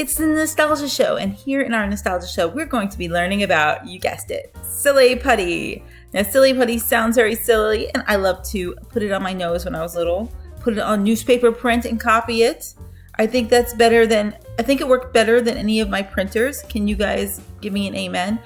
It's the Nostalgia Show, and here in our Nostalgia Show, we're going to be learning about, you guessed it, Silly Putty. Now, Silly Putty sounds very silly, and I love to put it on my nose when I was little, put it on newspaper print and copy it. I think it worked better than any of my printers. Can you guys give me an amen?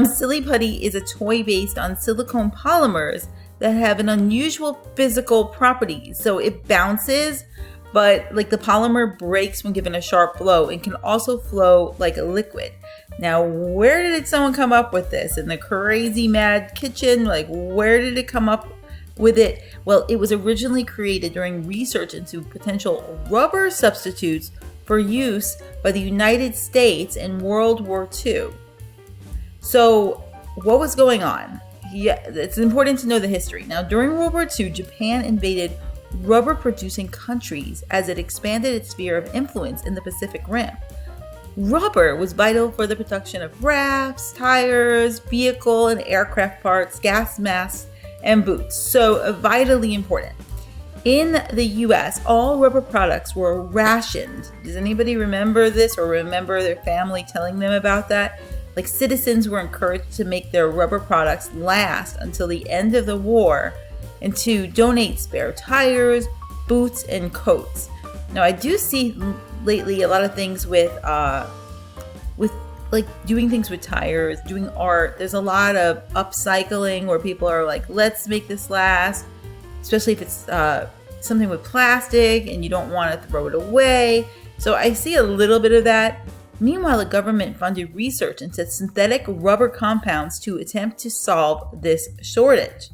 Silly Putty is a toy based on silicone polymers that have an unusual physical property. So it bounces, but like the polymer breaks when given a sharp blow and can also flow like a liquid. Now, where did someone come up with this? In the crazy mad kitchen? Like, where did it come up with it? Well, it was originally created during research into potential rubber substitutes for use by the United States in World War II. So, what was going on? Yeah, it's important to know the history. Now, during World War II, Japan invaded rubber-producing countries as it expanded its sphere of influence in the Pacific Rim. Rubber was vital for the production of rafts, tires, vehicle and aircraft parts, gas masks, and boots. So, vitally important. In the U.S., all rubber products were rationed. Does anybody remember this or remember their family telling them about that? Like, citizens were encouraged to make their rubber products last until the end of the war and to donate spare tires, boots, and coats. Now, I do see lately a lot of things with like doing things with tires, doing art. There's a lot of upcycling where people are like, let's make this last, especially if it's something with plastic and you don't want to throw it away. So I see a little bit of that. Meanwhile, the government funded research into synthetic rubber compounds to attempt to solve this shortage.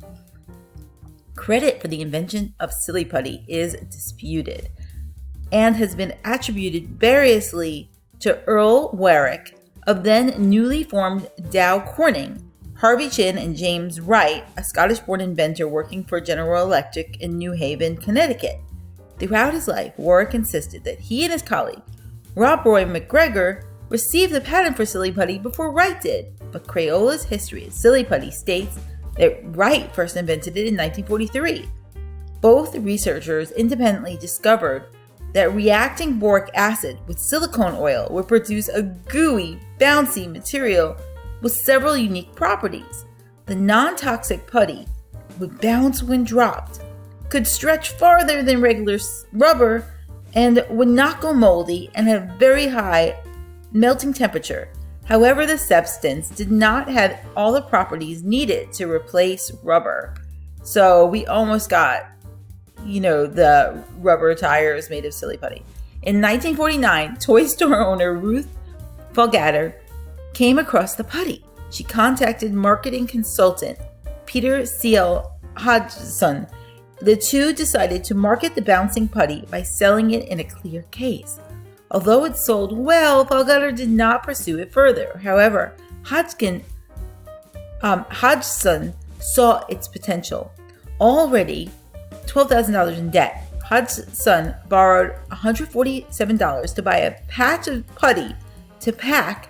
Credit for the invention of Silly Putty is disputed and has been attributed variously to Earl Warwick of then newly formed Dow Corning, Harvey Chin, and James Wright, a Scottish-born inventor working for General Electric in New Haven, Connecticut. Throughout his life, Warwick insisted that he and his colleague, Rob Roy McGregor, received the patent for Silly Putty before Wright did, but Crayola's history of Silly Putty states that Wright first invented it in 1943. Both researchers independently discovered that reacting boric acid with silicone oil would produce a gooey, bouncy material with several unique properties. The non-toxic putty would bounce when dropped, could stretch farther than regular rubber, and would not go moldy and have very high melting temperature. However, the substance did not have all the properties needed to replace rubber. So we almost got, the rubber tires made of Silly Putty. In 1949, toy store owner Ruth Folgatter came across the putty. She contacted marketing consultant Peter C.L. Hodgson. The two decided to market the bouncing putty by selling it in a clear case. Although it sold well, Folgatter did not pursue it further. However, Hodgson saw its potential. Already $12,000 in debt, Hodgson borrowed $147 to buy a patch of putty to pack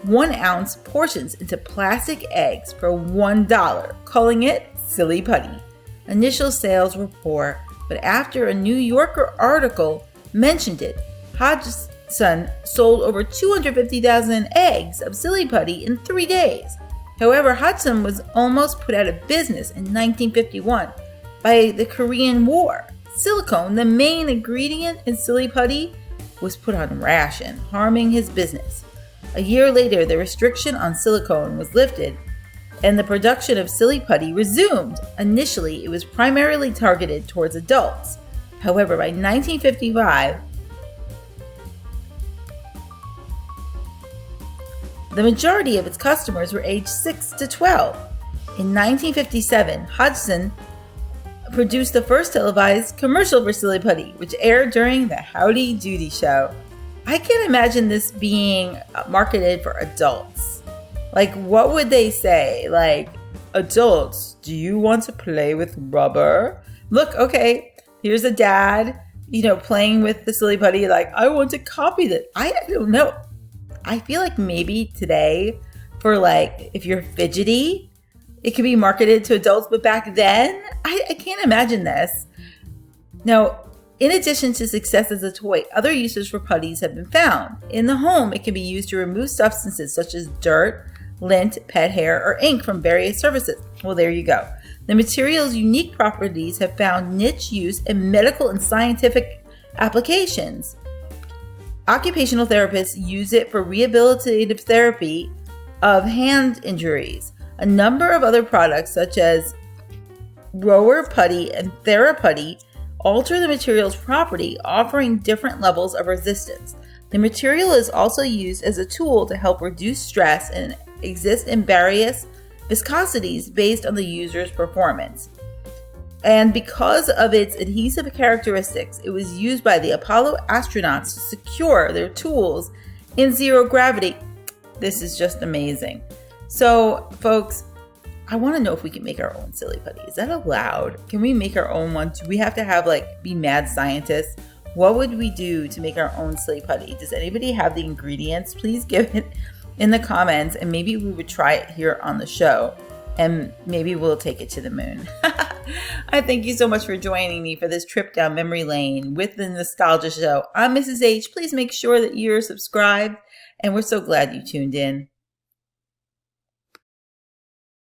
1-ounce portions into plastic eggs for $1, calling it Silly Putty. Initial sales were poor, but after a New Yorker article mentioned it, Hodgson sold over 250,000 eggs of Silly Putty in 3 days. However, Hodgson was almost put out of business in 1951 by the Korean War. Silicone, the main ingredient in Silly Putty, was put on ration, harming his business. A year later, the restriction on silicone was lifted and the production of Silly Putty resumed. Initially, it was primarily targeted towards adults. However, by 1955, the majority of its customers were aged 6 to 12. In 1957, Hodgson produced the first televised commercial for Silly Putty, which aired during the Howdy Doody show. I can't imagine this being marketed for adults. Like, what would they say? Like, adults, do you want to play with rubber? Look, okay, here's a dad, playing with the Silly Putty. Like, I want to copy that. I don't know. I feel like maybe today, for like, if you're fidgety, it could be marketed to adults. But back then, I can't imagine this. Now, In addition to success as a toy, other uses for putties have been found. In the home, it can be used to remove substances such as dirt, lint, pet hair, or ink from various surfaces. Well, there you go. The material's unique properties have found niche use in medical and scientific applications. Occupational therapists use it for rehabilitative therapy of hand injuries. A number of other products, such as Rower Putty and Putty, alter the material's property, offering different levels of resistance. The material is also used as a tool to help reduce stress and exists in various viscosities based on the user's performance. And because of its adhesive characteristics, it was used by the Apollo astronauts to secure their tools in zero gravity. This is just amazing. So, folks, I want to know if we can make our own silly putty. Is that allowed? Can we make our own one? Do we have to be mad scientists? What would we do to make our own silly putty? Does anybody have the ingredients? Please give it in the comments, and maybe we would try it here on the show, and maybe we'll take it to the moon. I thank you so much for joining me for this trip down memory lane with the Nostalgia Show. I'm Mrs. H. Please make sure that you're subscribed, and we're so glad you tuned in.